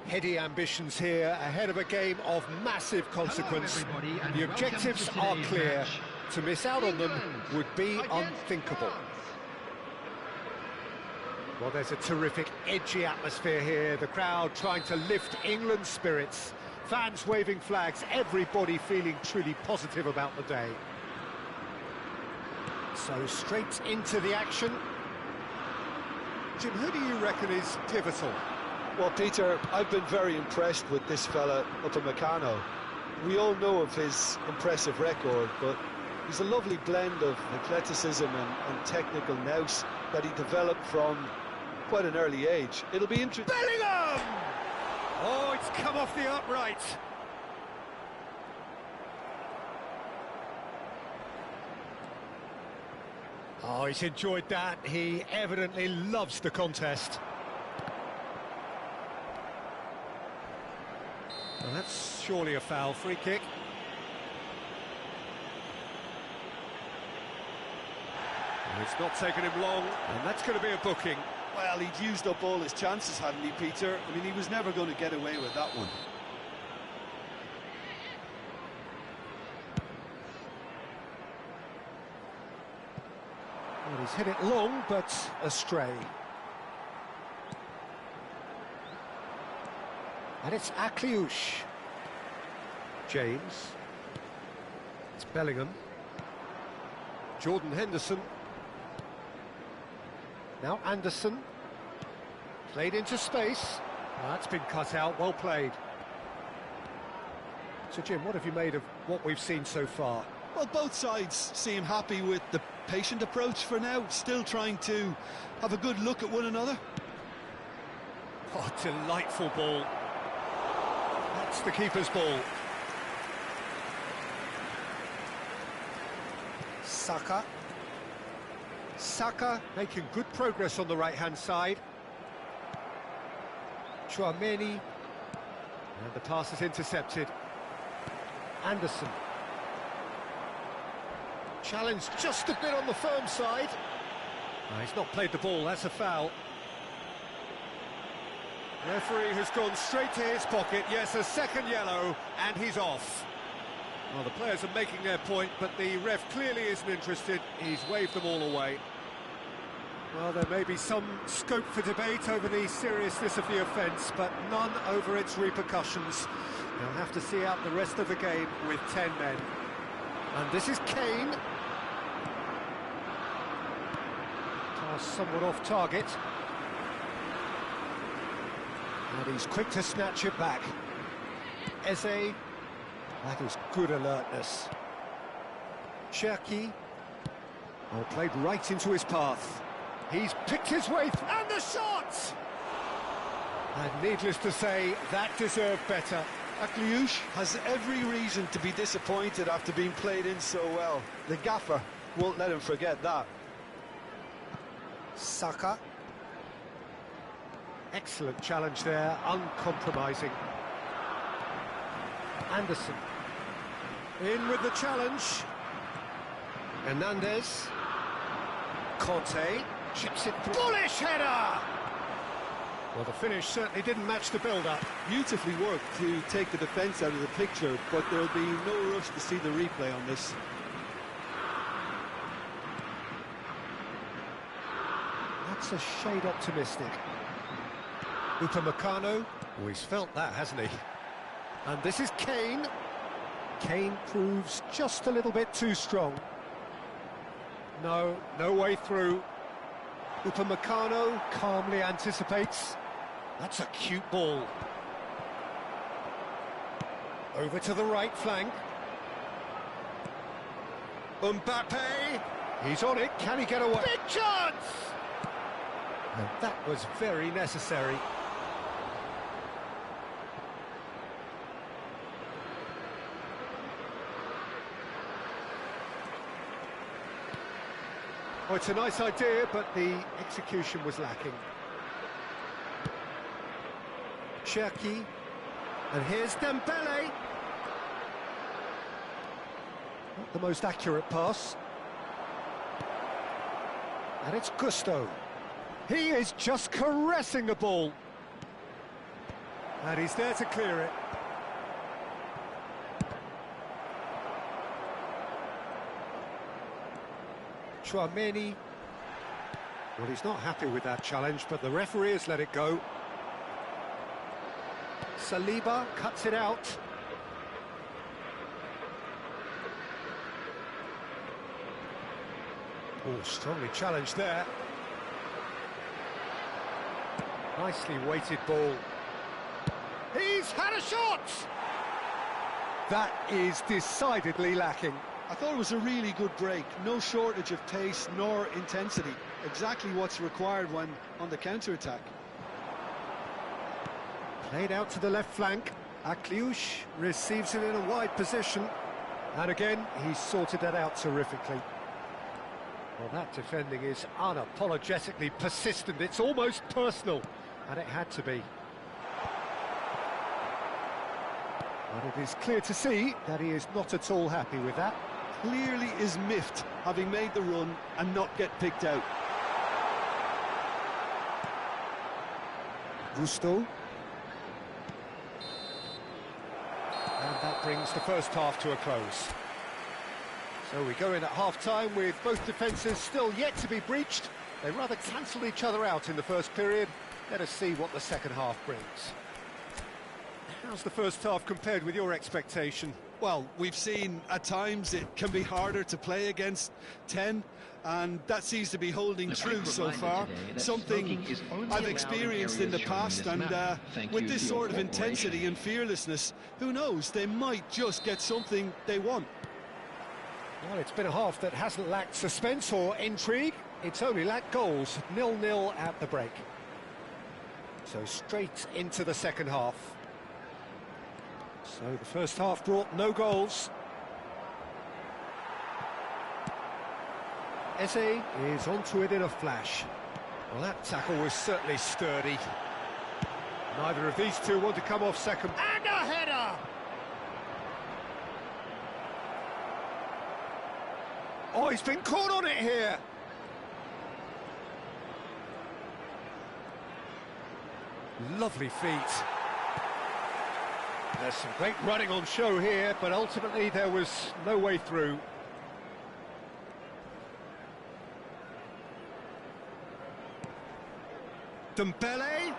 Heady ambitions here, ahead of a game of massive consequence. The objectives are clear. To miss out on them would be unthinkable. Well, there's a terrific, edgy atmosphere here. The crowd trying to lift England's spirits. Fans waving flags, everybody feeling truly positive about the day. So straight into the action. Jim, who do you reckon is pivotal? Well, Peter, I've been very impressed with this fella, Upamecano. We all know of his impressive record, but he's a lovely blend of athleticism and technical nous that he developed from quite an early age. It'll be interesting. Bellingham! Oh, it's come off the upright. Oh, he's enjoyed that. He evidently loves the contest. Well, that's surely a foul. Free kick. Well, it's not taken him long, and that's going to be a booking. Well, he'd used up all his chances, hadn't he, Peter? I mean, he was never going to get away with that one. Well, he's hit it long, but astray. And it's Akliouche. James. It's Bellingham. Jordan Henderson. Now Anderson. Played into space. That's been cut out, well played. So Jim, what have you made of what we've seen so far? Well, both sides seem happy with the patient approach for now, still trying to have a good look at one another. Oh, delightful ball. That's the keeper's ball. Saka. Saka making good progress on the right-hand side. Chouameni. And the pass is intercepted. Anderson. Challenged just a bit on the firm side. No, he's not played the ball, that's a foul. Referee has gone straight to his pocket. Yes, a second yellow, and he's off. Well, the players are making their point, but the ref clearly isn't interested. He's waved them all away. Well, there may be some scope for debate over the seriousness of the offence, but none over its repercussions. They'll have to see out the rest of the game with 10 men. And this is Kane. Pass somewhat off target. And he's quick to snatch it back. Eze. That is good alertness. Cherki. Oh, played right into his path. He's picked his way, and the shot! And needless to say, that deserved better. Akliouche has every reason to be disappointed after being played in so well. The gaffer won't let him forget that. Saka. Excellent challenge there, uncompromising. Anderson. In with the challenge. Hernandez. Conte. Chips it. Bullish header! Well, the finish certainly didn't match the build-up. Beautifully worked to take the defence out of the picture, but there'll be no rush to see the replay on this. That's a shade optimistic. Upamecano. Oh, he's felt that, hasn't he? And this is Kane. Kane proves just a little bit too strong. No way through. Upamecano calmly anticipates. That's a cute ball. Over to the right flank. Mbappe. He's on it. Can he get away? Big chance! And that was very necessary. Oh, it's a nice idea, but the execution was lacking. Cherki. And here's Dembele. Not the most accurate pass. And it's Gusto. He is just caressing the ball. And he's there to clear it. Chouameni. Well, he's not happy with that challenge, but the referee has let it go. Saliba cuts it out. Oh, strongly challenged there. Nicely weighted ball. He's had a shot! That is decidedly lacking. I thought it was a really good break. No shortage of pace nor intensity. Exactly what's required when on the counter-attack. Played out to the left flank. Akliouche receives it in a wide position. And again, he's sorted that out terrifically. Well, that defending is unapologetically persistent. It's almost personal. And it had to be. But it is clear to see that he is not at all happy with that. Clearly is miffed, having made the run and not get picked out. Gusto. And that brings the first half to a close. So we go in at half-time with both defences still yet to be breached. They rather cancelled each other out in the first period. Let us see what the second half brings. How's the first half compared with your expectation? Well, we've seen at times it can be harder to play against 10, and that seems to be holding true so far. Something I've experienced in the past, and with this sort of intensity and fearlessness, who knows, they might just get something they want. Well, it's been a half that hasn't lacked suspense or intrigue. It's only lacked goals. 0-0 at the break. So straight into the second half. So the first half brought no goals. Eze is onto it in a flash. Well, that tackle was certainly sturdy. Neither of these two want to come off second. And a header! Oh, he's been caught on it here. Lovely feet. There's some great running on show here, but ultimately there was no way through. Dembele.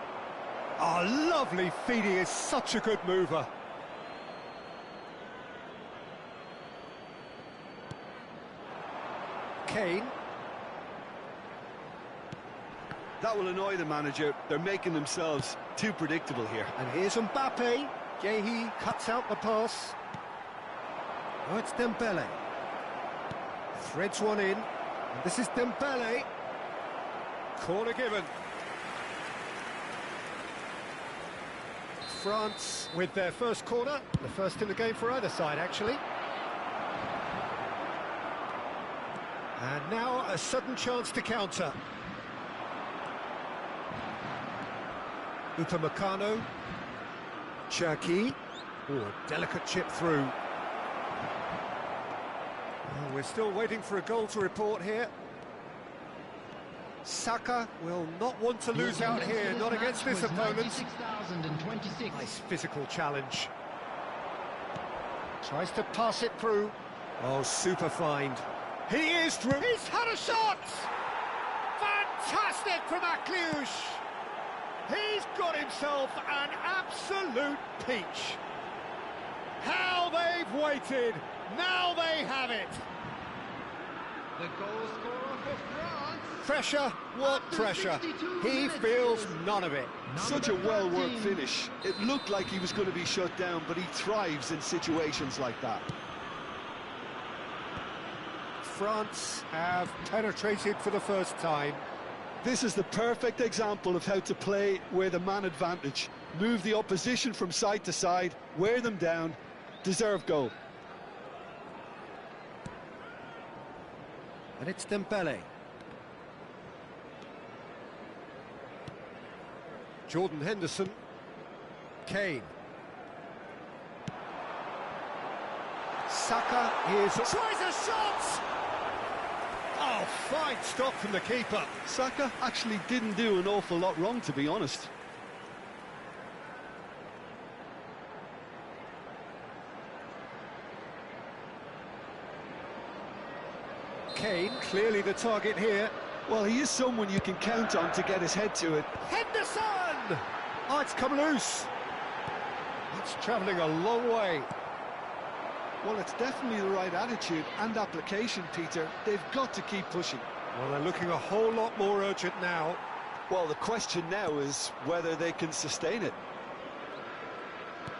Oh, lovely feet. He is such a good mover. Kane. That will annoy the manager. They're making themselves too predictable here. And here's Mbappe. Yehi cuts out the pass. Oh, it's Dembele. Threads one in. And this is Dembele. Corner given. France with their first corner. The first in the game for either side, actually. And now a sudden chance to counter. Upamecano. Cherki. Oh, a delicate chip through. Well, we're still waiting for a goal to report here. Saka will not want to lose out here, not against this opponent. Nice physical challenge. Tries to pass it through. Oh, super find. He is through. He's had a shot! Fantastic from Akliouche! He's got himself an absolute peach. How they've waited. Now they have it. The goal scorer for France. Pressure, what pressure? He feels none of it. Such a well-worked finish. It looked like he was going to be shut down, but he thrives in situations like that. France have penetrated for the first time. This is the perfect example of how to play with a man advantage. Move the opposition from side to side, wear them down, deserve goal. And it's Dembele. Jordan Henderson. Kane. Saka is... tries a shot! Oh, fine stop from the keeper. Saka actually didn't do an awful lot wrong, to be honest. Kane, clearly the target here. Well, he is someone you can count on to get his head to it. Henderson! Oh, it's come loose. It's travelling a long way. Well, it's definitely the right attitude and application, Peter. They've got to keep pushing. Well, they're looking a whole lot more urgent now. Well, the question now is whether they can sustain it.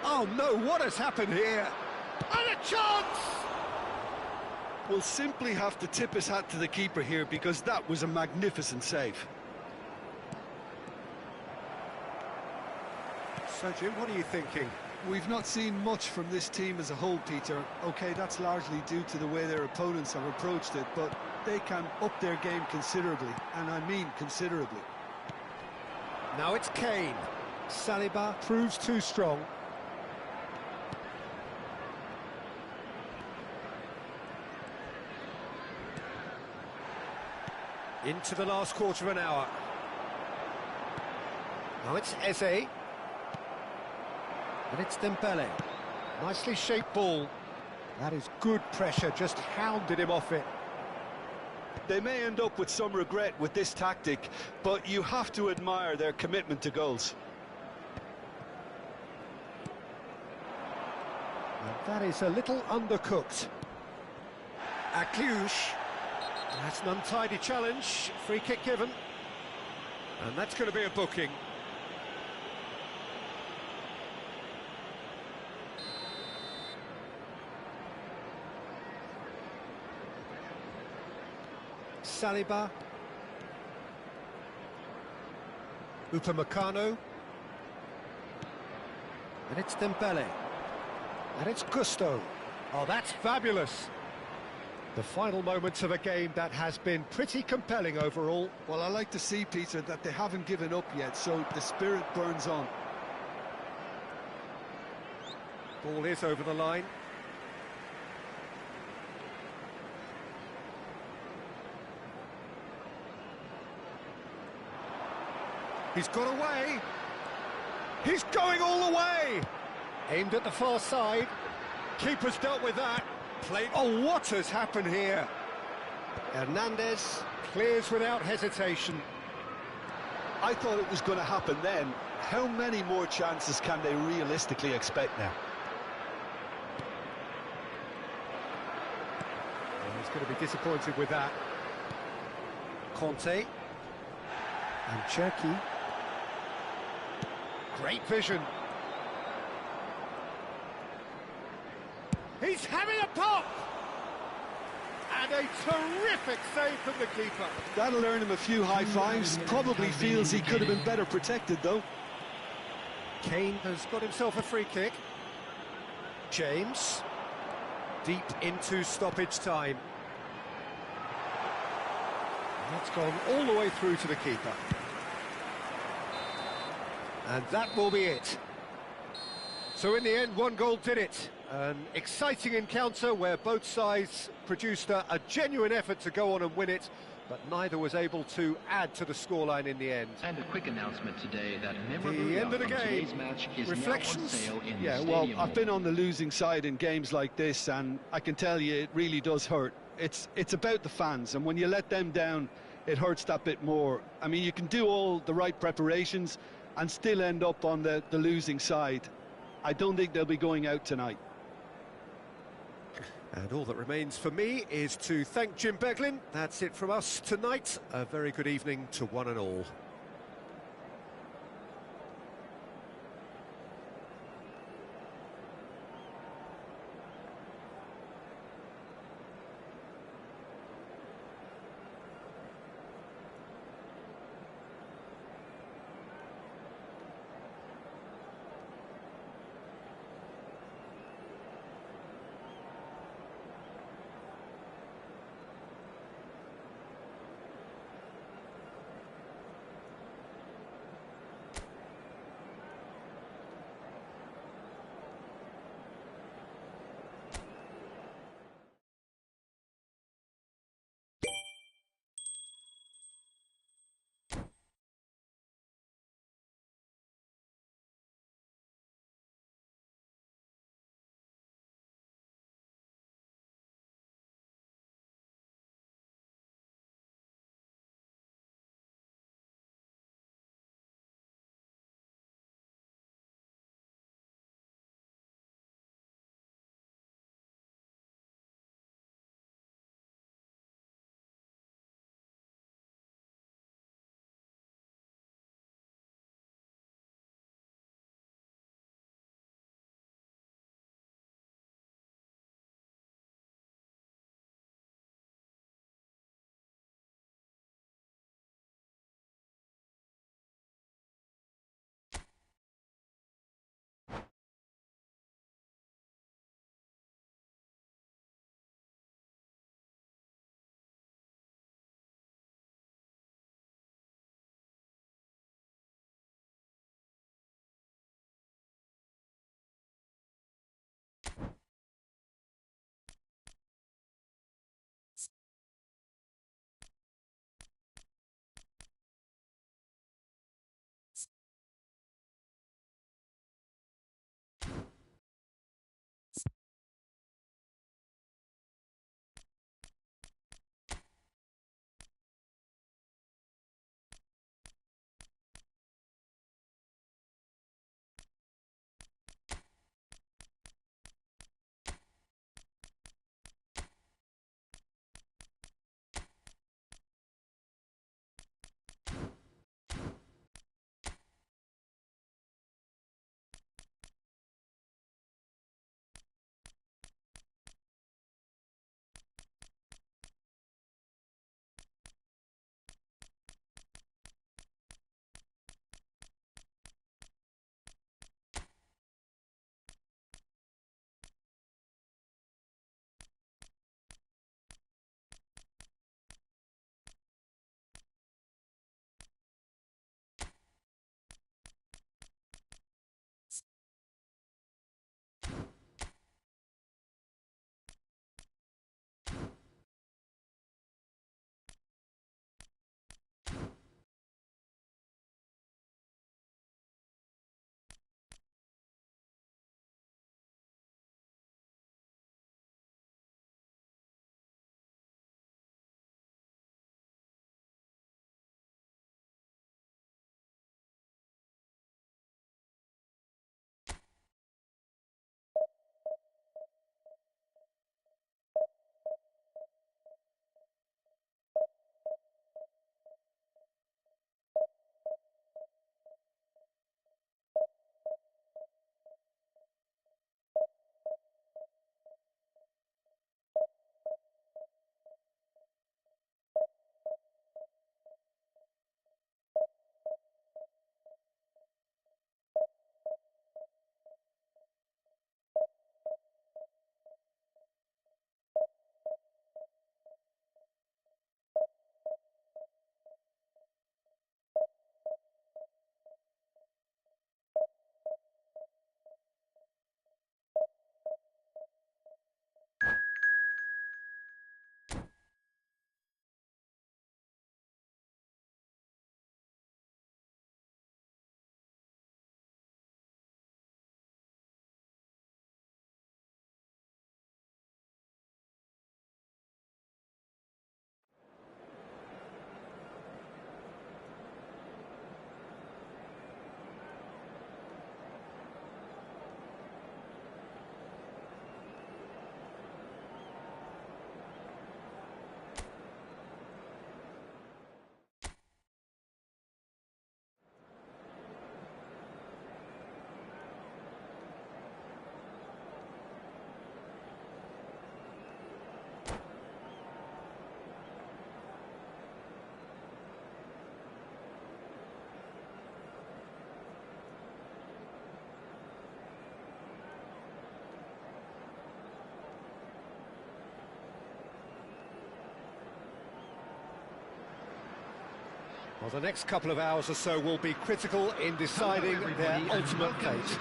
Oh no, what has happened here? And a chance! We'll simply have to tip his hat to the keeper here because that was a magnificent save. So, Jim, what are you thinking? We've not seen much from this team as a whole, Peter. OK, that's largely due to the way their opponents have approached it, but they can up their game considerably, and I mean considerably. Now it's Kane. Saliba proves too strong. Into the last quarter of an hour. Now it's Eze. And it's Dembele. Nicely shaped ball. That is good pressure, just hounded him off it. They may end up with some regret with this tactic, but you have to admire their commitment to goals. And that is a little undercooked. Akliouche. That's an untidy challenge. Free kick given. And that's going to be a booking. Saliba. Upamecano. And it's Dembele. And it's Gusto. Oh, that's fabulous. The final moments of a game that has been pretty compelling overall. Well, I like to see, Peter, that they haven't given up yet, so the spirit burns on. Ball is over the line. He's got away. He's going all the way. Aimed at the far side. Keeper's dealt with that. Played. Oh, what has happened here? Hernandez clears without hesitation. I thought it was going to happen then. How many more chances can they realistically expect now? Well, he's going to be disappointed with that. Conte. And Cherki. Great vision. He's having a pop! And a terrific save from the keeper. That'll earn him a few high fives. Probably feels he could have been better protected, though. Kane has got himself a free kick. James. Deep into stoppage time. That's gone all the way through to the keeper. And that will be it. So in the end, one goal did it. An exciting encounter where both sides produced a genuine effort to go on and win it, but neither was able to add to the scoreline in the end. And a quick announcement today that the end of the game. Match is Reflections? now on sale in Yeah, the well, stadium. I've been on the losing side in games like this, and I can tell you it really does hurt. It's about the fans, and when you let them down, it hurts that bit more. I mean, you can do all the right preparations and still end up on the losing side. I don't think they'll be going out tonight. And all that remains for me is to thank Jim Beglin. That's it from us tonight. A very good evening to one and all. Well, the next couple of hours or so will be critical in deciding their ultimate fate.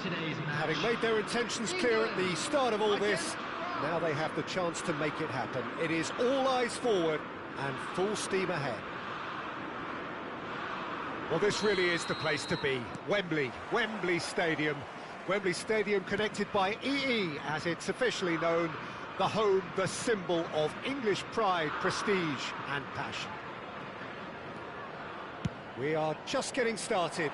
Having made their intentions clear at the start of all this, now they have the chance to make it happen. It is all eyes forward and full steam ahead. Well, this really is the place to be. Wembley Stadium. Wembley Stadium connected by EE, as it's officially known, the home, the symbol of English pride, prestige and passion. We are just getting started.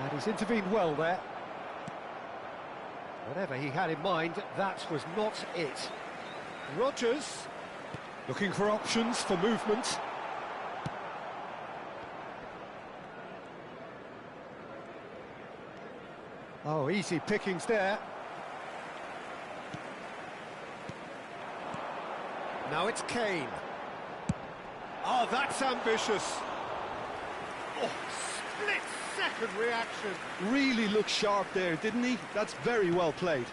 And he's intervened well there. Whatever he had in mind, that was not it. Rodgers looking for options for movement. Oh, easy pickings there. Now it's Kane. Oh, that's ambitious. Oh, split-second reaction. Really looked sharp there, didn't he? That's very well played.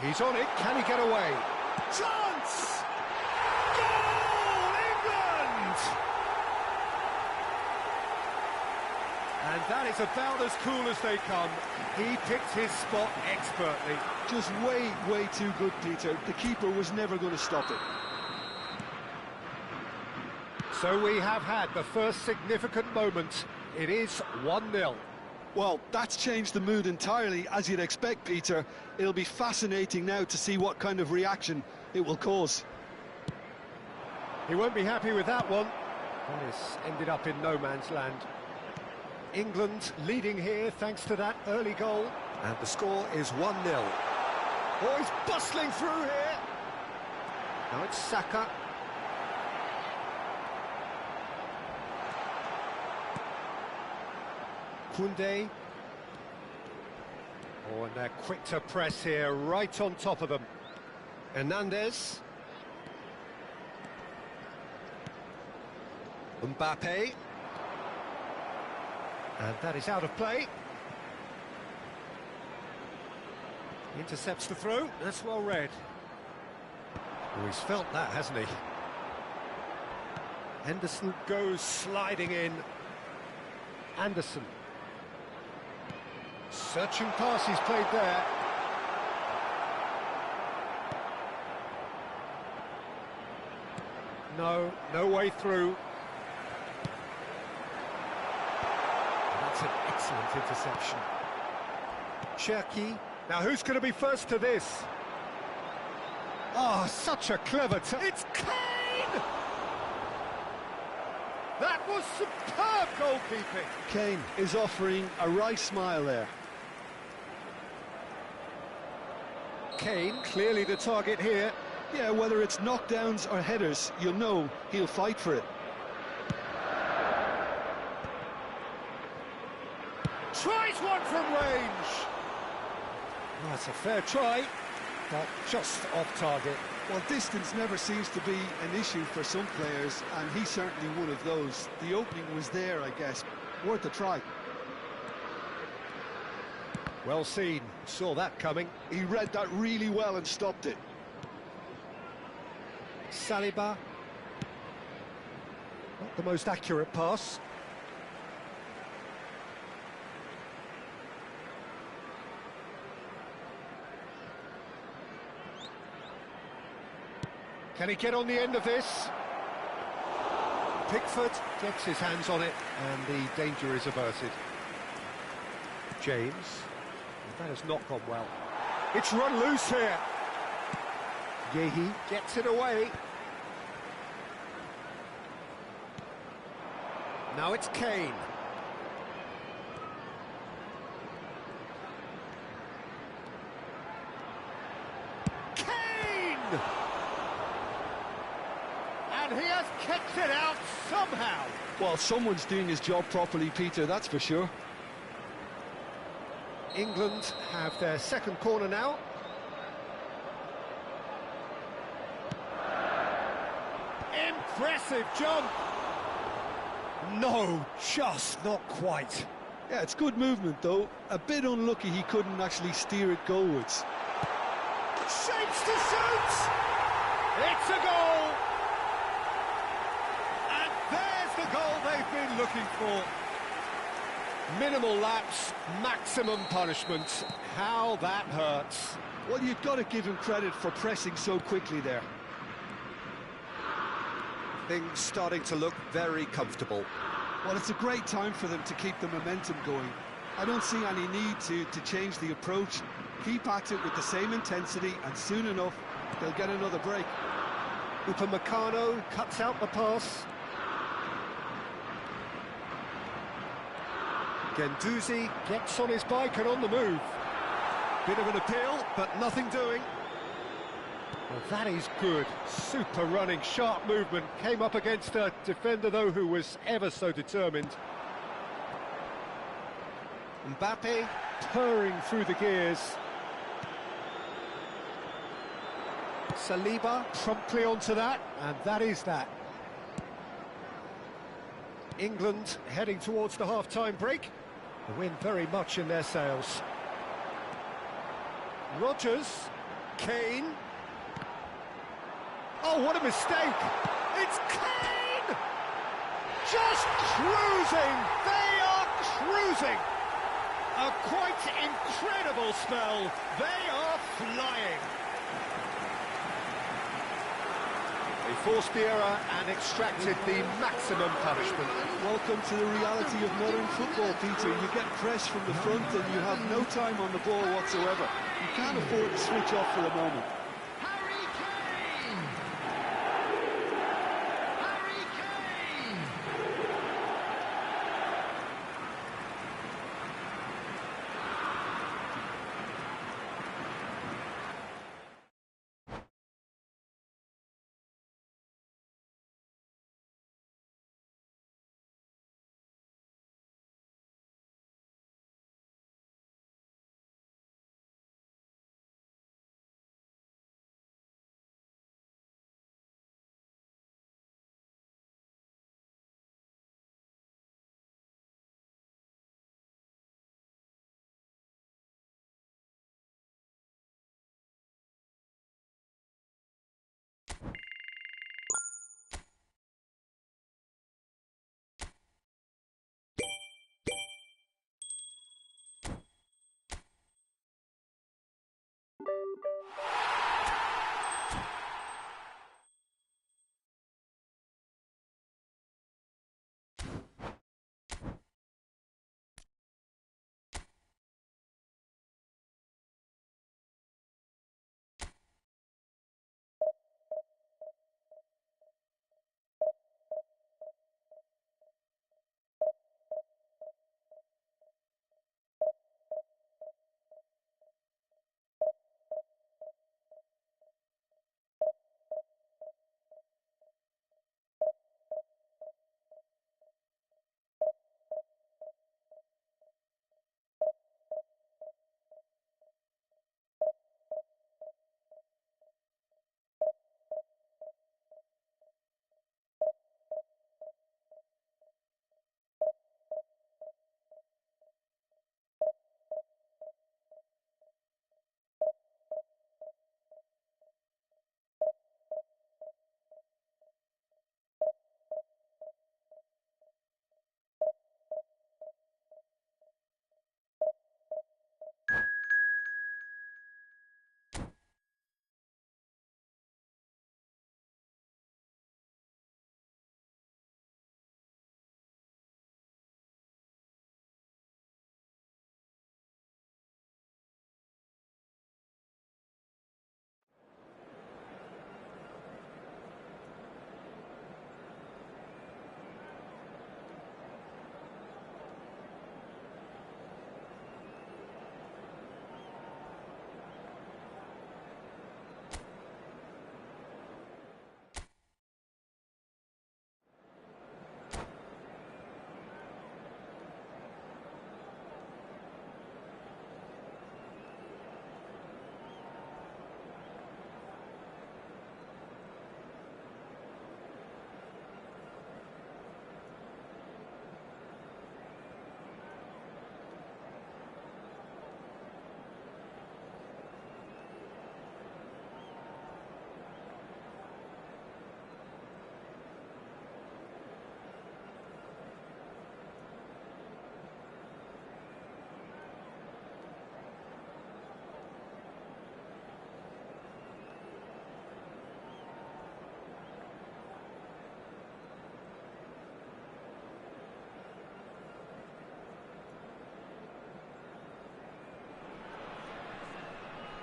He's on it. Can he get away? Chance! Goal, England! And that is about as cool as they come. He picked his spot expertly. Just way too good, Peter. The keeper was never going to stop it. So we have had the first significant moment. It is 1-0. Well, that's changed the mood entirely, as you'd expect, Peter. It'll be fascinating now to see what kind of reaction it will cause. He won't be happy with that one. That has ended up in no man's land. England leading here thanks to that early goal. And the score is 1-0. Oh, he's bustling through here. Now it's Saka. Koundé. Oh, and they're quick to press here, right on top of them. Hernandez. Mbappe. And that is out of play. Intercepts the throw. That's well read. Oh, he's felt that, hasn't he? Henderson goes sliding in. Anderson. Searching pass he's played there. No way through. That's an excellent interception. Cherki. Now who's going to be first to this? Oh, such a clever it's Kane! That was superb goalkeeping. Kane is offering a right smile there. Kane, clearly the target here. Yeah, whether it's knockdowns or headers, you'll know he'll fight for it. Tries one from range. Oh, that's a fair try, but just off target. Well, distance never seems to be an issue for some players, and he's certainly one of those. The opening was there, I guess. Worth a try. Well seen. Saw that coming. He read that really well and stopped it. Saliba. Not the most accurate pass. Can he get on the end of this? Pickford gets his hands on it and the danger is averted. James. That has not gone well. It's run loose here. Yehi gets it away. Now it's Kane. Kane! And he has kicked it out somehow. Well, someone's doing his job properly, Peter, that's for sure. England have their second corner now. Impressive jump. No, just not quite. Yeah, it's good movement, though. A bit unlucky he couldn't actually steer it goalwards. Shapes to shoot! It's a goal! looking for minimal lapse, maximum punishment. How that hurts. Well, you've got to give him credit for pressing so quickly there. Things starting to look very comfortable. Well, it's a great time for them to keep the momentum going. I don't see any need to change the approach. Keep at it with the same intensity, and soon enough, they'll get another break. Upamecano cuts out the pass. Guendouzi gets on his bike and on the move. Bit of an appeal, but nothing doing. Well, that is good. Super running, sharp movement. Came up against a defender, though, who was ever so determined. Mbappe purring through the gears. Saliba promptly onto that, and that is that. England heading towards the half-time break. The wind very much in their sails. Rodgers, Kane. Oh, what a mistake! It's Kane! Just cruising! They are cruising! A quite incredible spell. They are flying. They forced the error and extracted the maximum punishment. Welcome to the reality of modern football, Peter. You get pressed from the front and you have no time on the ball whatsoever. You can't afford to switch off for a moment.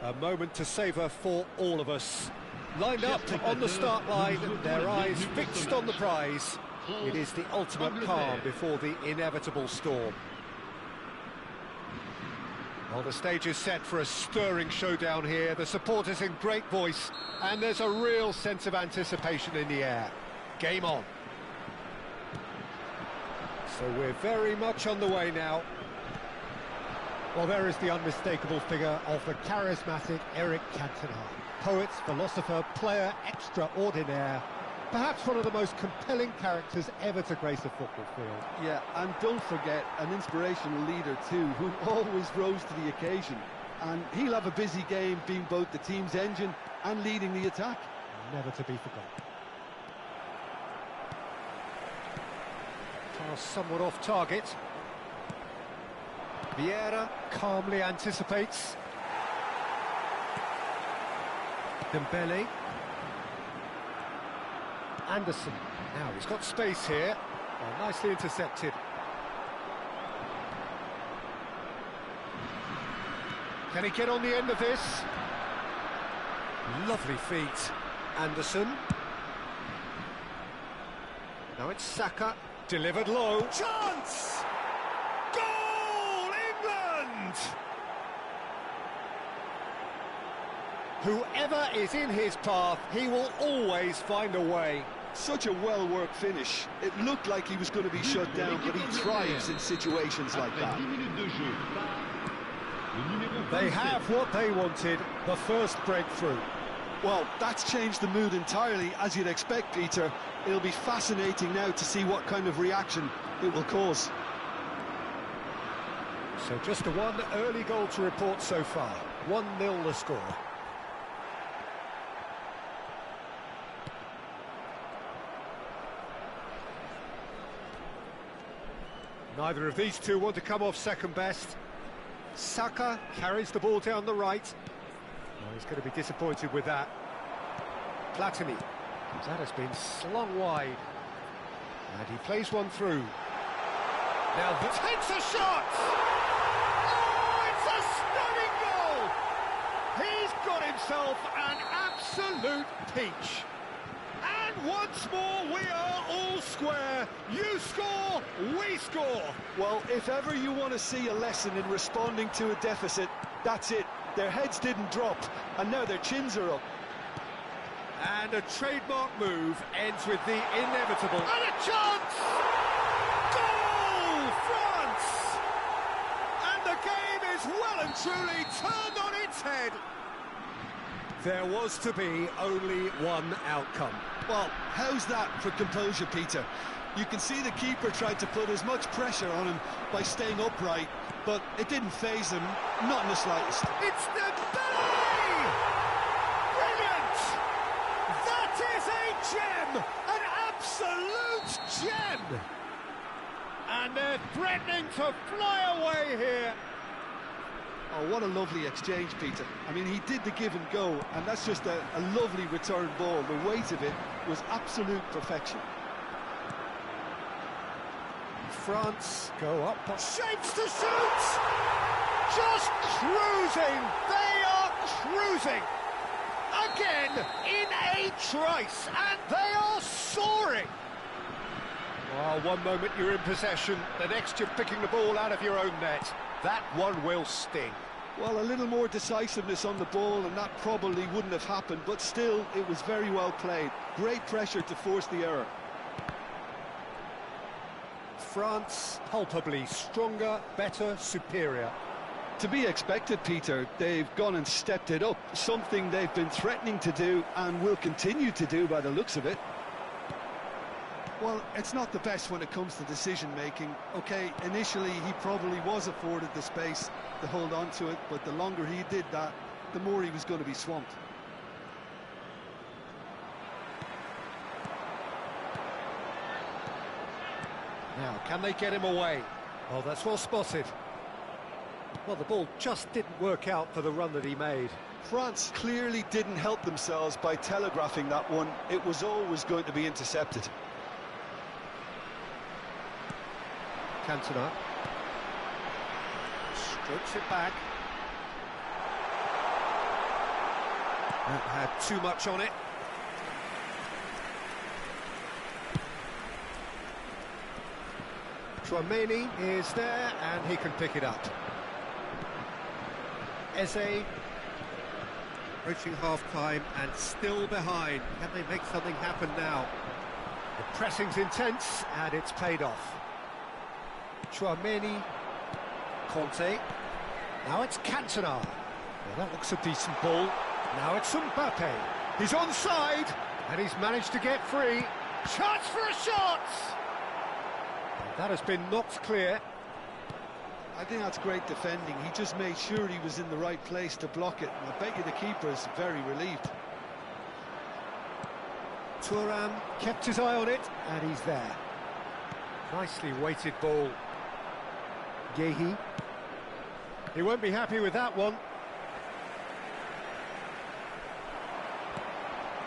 A moment to savour for all of us. Lined up on the start line, their eyes fixed on the prize. It is the ultimate calm before the inevitable storm. Well, the stage is set for a stirring showdown here. The supporters in great voice, and there's a real sense of anticipation in the air. Game on. So we're very much on the way now. Well, there is the unmistakable figure of the charismatic Eric Cantona. Poet, philosopher, player extraordinaire. Perhaps one of the most compelling characters ever to grace a football field. Yeah, and don't forget, an inspirational leader too, who always rose to the occasion. And he'll have a busy game being both the team's engine and leading the attack. Never to be forgotten. Pass somewhat off target. Vieira calmly anticipates. Dembele. Anderson. Now he's got space here. Well, nicely intercepted. Can he get on the end of this? Lovely feet. Anderson. Now it's Saka. Delivered low. Chance! Goal, England! Whoever is in his path, he will always find a way. Such a well-worked finish. It looked like he was going to be shut down, but he thrives in situations like that. They have what they wanted, the first breakthrough. Well, that's changed the mood entirely, as you'd expect, Peter. It'll be fascinating now to see what kind of reaction it will cause. So just a one early goal to report so far. 1-0 the score. Neither of these two want to come off second best. Saka carries the ball down the right. Oh, he's going to be disappointed with that. Platini. That has been slung wide. And he plays one through. Now takes a shot! Oh, it's a stunning goal! He's got himself an absolute peach. And once more, we are all square. You score, we score. Well, if ever you want to see a lesson in responding to a deficit, that's it. Their heads didn't drop, and now their chins are up. And a trademark move ends with the inevitable. And a chance! Goal, France! And the game is well and truly turned on its head. There was to be only one outcome. Well, how's that for composure, Peter? You can see the keeper tried to put as much pressure on him by staying upright, but it didn't faze him, not in the slightest. It's Dembele! Brilliant! That is a gem! An absolute gem! And they're threatening to fly away here. Oh, what a lovely exchange, Peter. I mean, he did the give and go, and that's just a lovely return ball. The weight of it was absolute perfection. France go up, shapes to shoot! Just cruising! They are cruising! Again, in a trice, and they are soaring! Well, one moment you're in possession, the next you're picking the ball out of your own net. That one will sting. Well, a little more decisiveness on the ball, and that probably wouldn't have happened, but still, it was very well played. Great pressure to force the error. France, palpably stronger, better, superior. To be expected, Peter. They've gone and stepped it up, something they've been threatening to do and will continue to do by the looks of it. Well, it's not the best when it comes to decision-making. OK, initially he probably was afforded the space to hold on to it, but the longer he did that, the more he was going to be swamped. Now, can they get him away? Oh, that's well spotted. Well, the ball just didn't work out for the run that he made. France clearly didn't help themselves by telegraphing that one. It was always going to be intercepted. Cantona strokes it back. That had too much on it. Chouameni is there, and he can pick it up. Eze approaching half-time and still behind. Can they make something happen now? The pressing's intense, and it's paid off. Chouameni, Conte. Now it's Cantona. Well, that looks a decent ball. Now it's Mbappe. He's onside, and he's managed to get free. Chance for a shot! That has been knocked clear. I think that's great defending. He just made sure he was in the right place to block it. And I bet you the keeper's very relieved. Thuram kept his eye on it, and he's there. Nicely weighted ball. Gehi. He won't be happy with that one.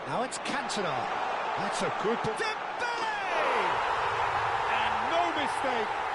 Now it's Cantona. That's a good ball. Dembele! And no mistake.